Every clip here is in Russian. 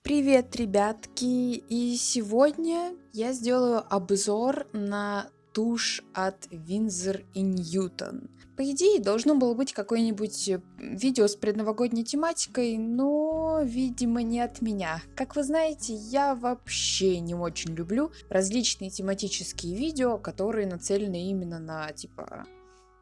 Привет, ребятки! И сегодня я сделаю обзор на тушь от Winsor и Newton. По идее, должно было быть какое-нибудь видео с предновогодней тематикой, но, видимо, не от меня. Как вы знаете, я вообще не очень люблю различные тематические видео, которые нацелены именно на,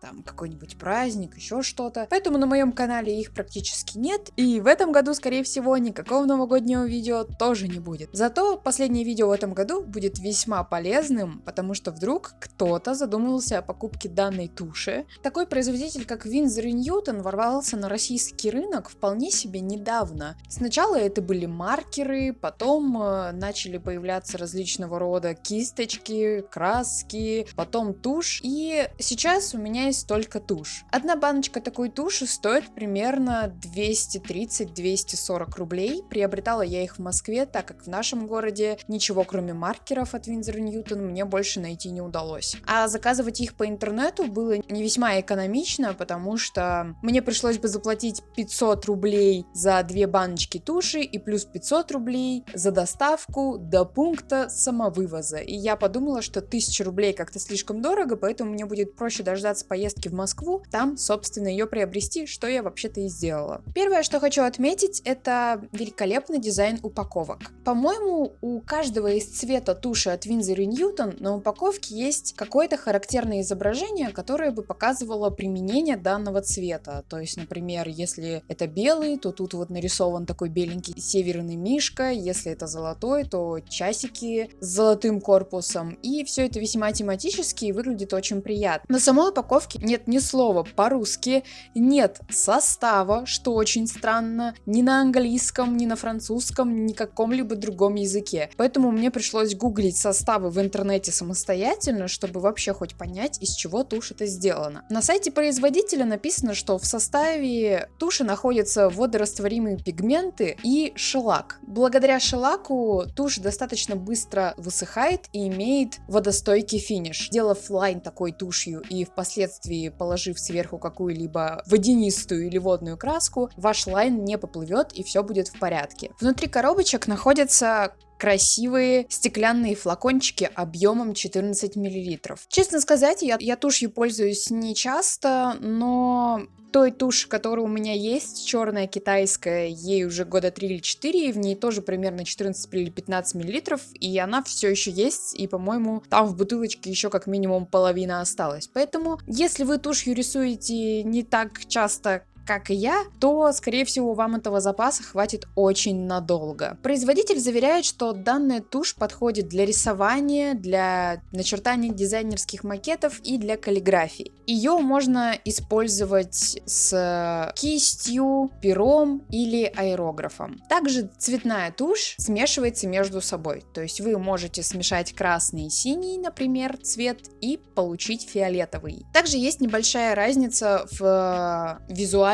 там какой-нибудь праздник, еще что-то. Поэтому на моем канале их практически нет. И в этом году, скорее всего, никакого новогоднего видео тоже не будет. Зато последнее видео в этом году будет весьма полезным, потому что вдруг кто-то задумался о покупке данной туши. Такой производитель, как Winsor и Newton, ворвался на российский рынок вполне себе недавно. Сначала это были маркеры, потом начали появляться различного рода кисточки, краски, потом тушь. И сейчас у меня есть только тушь. Одна баночка такой туши стоит примерно 230-240 рублей. Приобретала я их в Москве, так как в нашем городе ничего кроме маркеров от Winsor и Newton мне больше найти не удалось. А заказывать их по интернету было не весьма экономично, потому что мне пришлось бы заплатить 500 рублей за 2 баночки туши и плюс 500 рублей за доставку до пункта самовывоза. И я подумала, что 1000 рублей как-то слишком дорого, поэтому мне будет проще дождаться поездки в Москву, там, собственно, ее приобрести, что я вообще-то и сделала. Первое, что хочу отметить, это великолепный дизайн упаковок. По-моему, у каждого из цвета туши от Winsor и Newton на упаковке есть какое-то характерное изображение, которое бы показывало применение данного цвета. То есть, например, если это белый, то тут вот нарисован такой беленький северный мишка, если это золотой, то часики с золотым корпусом. И все это весьма тематически и выглядит очень приятно. На самой упаковке нет ни слова по-русски, нет состава, что очень странно, ни на английском, ни на французском, ни каком-либо другом языке. Поэтому мне пришлось гуглить составы в интернете самостоятельно, чтобы вообще хоть понять, из чего тушь это сделана. На сайте производителя написано, что в составе туши находятся водорастворимые пигменты и шелак. Благодаря шелаку тушь достаточно быстро высыхает и имеет водостойкий финиш. Сделав лайн такой тушью и впоследствии положив сверху какую-либо водянистую или водную краску, ваш лайн не поплывет и все будет в порядке. Внутри коробочек находятся красивые стеклянные флакончики объемом 14 мл. Честно сказать, я тушью пользуюсь не часто, но той туши, которая у меня есть, черная китайская, ей уже года 3 или 4, и в ней тоже примерно 14 или 15 мл, и она все еще есть, и, по-моему, там в бутылочке еще как минимум половина осталась. Поэтому, если вы тушью рисуете не так часто, как и я, то, скорее всего, вам этого запаса хватит очень надолго. Производитель заверяет, что данная тушь подходит для рисования, для начертания дизайнерских макетов и для каллиграфии. Ее можно использовать с кистью, пером или аэрографом. Также цветная тушь смешивается между собой, то есть вы можете смешать красный и синий, например, цвет и получить фиолетовый. Также есть небольшая разница в визуальном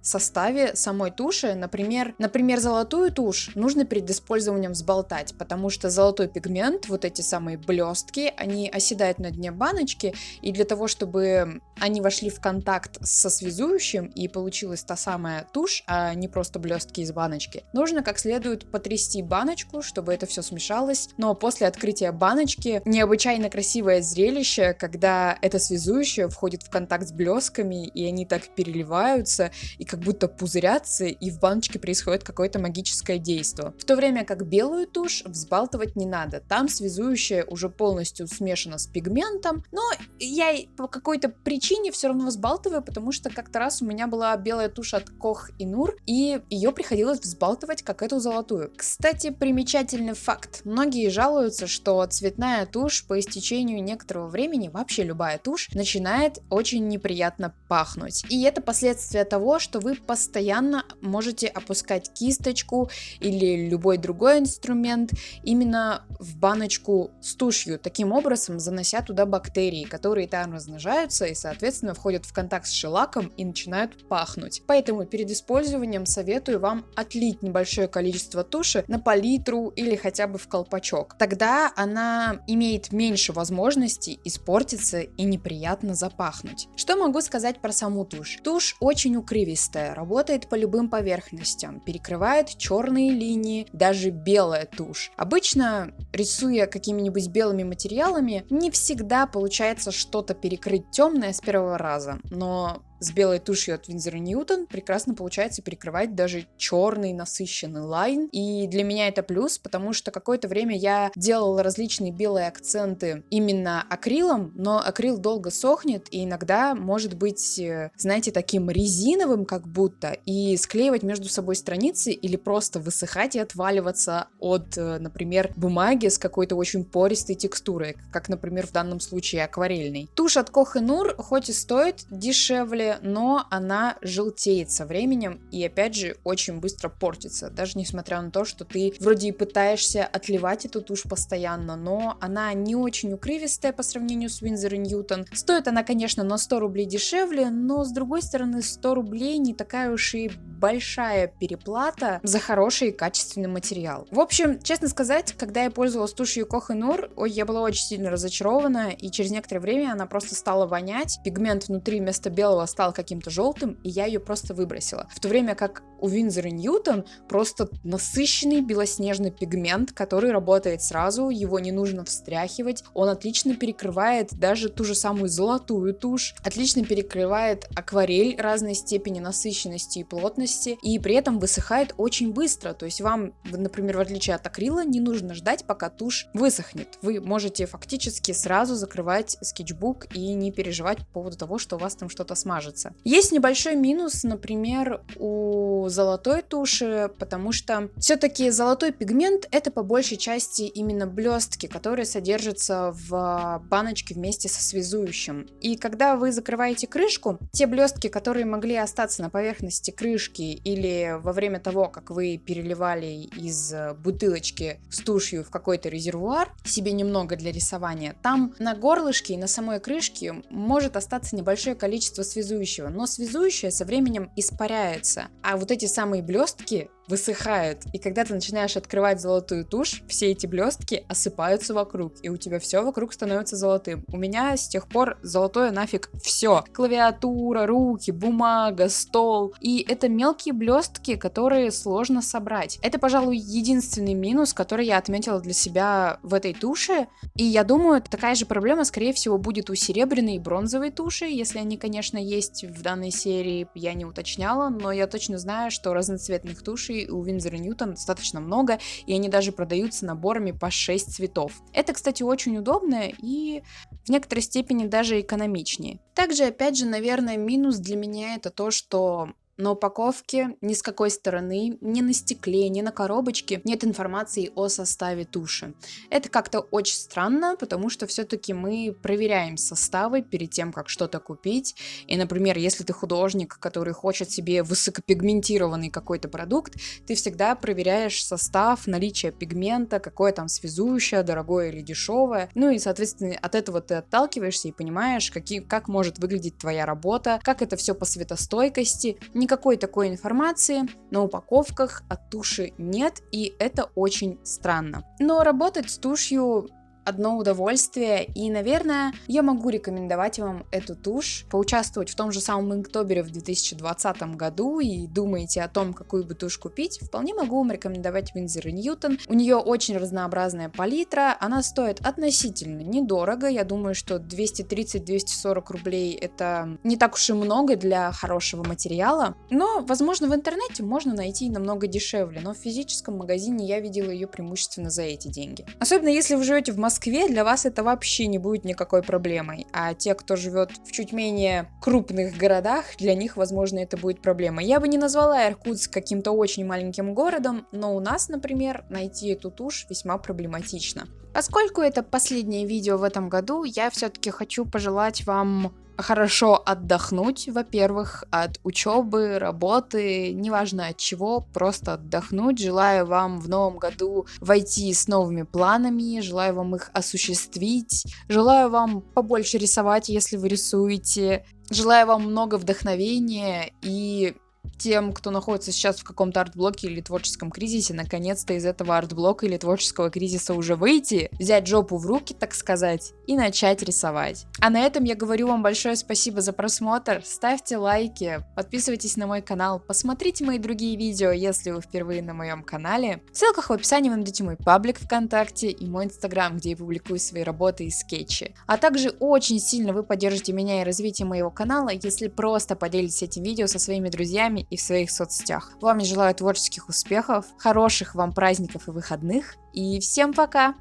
составе самой туши. Например, золотую тушь нужно перед использованием взболтать, потому что золотой пигмент, вот эти самые блестки, они оседают на дне баночки, и для того, чтобы они вошли в контакт со связующим и получилась та самая тушь, а не просто блестки из баночки, нужно как следует потрясти баночку, чтобы это все смешалось. Но после открытия баночки необычайно красивое зрелище, когда это связующее входит в контакт с блесками, и они так переливаются и как будто пузырятся, и в баночке происходит какое-то магическое действие. В то время как белую тушь взбалтывать не надо. Там связующее уже полностью смешано с пигментом, но я по какой-то причине все равно взбалтываю, потому что как-то раз у меня была белая тушь от Koch и Nur, и ее приходилось взбалтывать как эту золотую. Кстати, примечательный факт. Многие жалуются, что цветная тушь по истечению некоторого времени, вообще любая тушь, начинает очень неприятно пахнуть. И это последствия того, что вы постоянно можете опускать кисточку или любой другой инструмент именно в баночку с тушью, таким образом занося туда бактерии, которые там размножаются и, соответственно, входят в контакт с шелаком и начинают пахнуть. Поэтому перед использованием советую вам отлить небольшое количество туши на палитру или хотя бы в колпачок. Тогда она имеет меньше возможностей испортиться и неприятно запахнуть. Что могу сказать про саму тушь? Тушь очень укрывистая, работает по любым поверхностям, перекрывает черные линии, даже белая тушь. Обычно, рисуя какими-нибудь белыми материалами, не всегда получается что-то перекрыть темное с первого раза, но с белой тушью от Winsor & Newton прекрасно получается перекрывать даже черный насыщенный лайн. И для меня это плюс, потому что какое-то время я делала различные белые акценты именно акрилом, но акрил долго сохнет и иногда может быть, знаете, таким резиновым как будто, и склеивать между собой страницы или просто высыхать и отваливаться от, например, бумаги с какой-то очень пористой текстурой, как, например, в данном случае акварельной. Тушь от Koh-i-Noor хоть и стоит дешевле, но она желтеет со временем и, опять же, очень быстро портится, даже несмотря на то, что ты вроде и пытаешься отливать эту тушь постоянно, но она не очень укрывистая по сравнению с Winsor & Newton. Стоит она, конечно, на 100 рублей дешевле, но, с другой стороны, 100 рублей не такая уж и большая переплата за хороший и качественный материал. В общем, честно сказать, когда я пользовалась тушью Koh-i-Noor, я была очень сильно разочарована, и через некоторое время она просто стала вонять, пигмент внутри вместо белого стал каким-то желтым, и я ее просто выбросила. В то время как у Winsor & Newton просто насыщенный белоснежный пигмент, который работает сразу, его не нужно встряхивать, он отлично перекрывает даже ту же самую золотую тушь, отлично перекрывает акварель разной степени насыщенности и плотности, и при этом высыхает очень быстро, то есть вам, например, в отличие от акрила, не нужно ждать, пока тушь высохнет. Вы можете фактически сразу закрывать скетчбук и не переживать по поводу того, что у вас там что-то смажется. Есть небольшой минус, например, у золотой туши, потому что все-таки золотой пигмент это по большей части именно блестки, которые содержатся в баночке вместе со связующим. И когда вы закрываете крышку, те блестки, которые могли остаться на поверхности крышки или во время того, как вы переливали из бутылочки с тушью в какой-то резервуар себе немного для рисования, там на горлышке и на самой крышке может остаться небольшое количество связующего, но связующее со временем испаряется, а вот эти самые блестки высыхают, и когда ты начинаешь открывать золотую тушь, все эти блестки осыпаются вокруг, и у тебя все вокруг становится золотым. У меня с тех пор золотое нафиг все. Клавиатура, руки, бумага, стол. И это мелкие блестки, которые сложно собрать. Это, пожалуй, единственный минус, который я отметила для себя в этой туше. И я думаю, такая же проблема, скорее всего, будет у серебряной и бронзовой туши, если они, конечно, есть в данной серии, я не уточняла, но я точно знаю, что разноцветных тушей у Winsor & Newton достаточно много, и они даже продаются наборами по 6 цветов. Это, кстати, очень удобно и в некоторой степени даже экономичнее. Также, опять же, наверное, минус для меня это то, что на упаковке ни с какой стороны, ни на стекле, ни на коробочке нет информации о составе туши. Это как-то очень странно, потому что все-таки мы проверяем составы перед тем, как что-то купить. И, например, если ты художник, который хочет себе высокопигментированный какой-то продукт, ты всегда проверяешь состав, наличие пигмента, какое там связующее, дорогое или дешевое. Ну и, соответственно, от этого ты отталкиваешься и понимаешь, как может выглядеть твоя работа, как это все по светостойкости. Никакой такой информации на упаковках от туши нет, и это очень странно. Но работать с тушью одно удовольствие, и, наверное, я могу рекомендовать вам эту тушь, поучаствовать в том же самом Инктобере в 2020 году и думаете о том, какую бы тушь купить, вполне могу вам рекомендовать Winsor & Newton. У нее очень разнообразная палитра, она стоит относительно недорого, я думаю, что 230-240 рублей это не так уж и много для хорошего материала, но, возможно, в интернете можно найти намного дешевле, но в физическом магазине я видела ее преимущественно за эти деньги. Особенно если вы живете в Москве, для вас это вообще не будет никакой проблемой, а те, кто живет в чуть менее крупных городах, для них, возможно, это будет проблема. Я бы не назвала Иркутск каким-то очень маленьким городом, но у нас, например, найти эту тушь весьма проблематично. Поскольку это последнее видео в этом году, я все-таки хочу пожелать вам хорошо отдохнуть, во-первых, от учебы, работы, неважно от чего, просто отдохнуть. Желаю вам в новом году войти с новыми планами, желаю вам их осуществить, желаю вам побольше рисовать, если вы рисуете, желаю вам много вдохновения и тем, кто находится сейчас в каком-то арт-блоке или творческом кризисе, наконец-то из этого арт-блока или творческого кризиса уже выйти, взять жопу в руки, так сказать, и начать рисовать. А на этом я говорю вам большое спасибо за просмотр, ставьте лайки, подписывайтесь на мой канал, посмотрите мои другие видео, если вы впервые на моем канале. В ссылках в описании вы найдете мой паблик ВКонтакте и мой инстаграм, где я публикую свои работы и скетчи. А также очень сильно вы поддержите меня и развитие моего канала, если просто поделитесь этим видео со своими друзьями и в своих соцсетях. Вам я желаю творческих успехов, хороших вам праздников и выходных, и всем пока!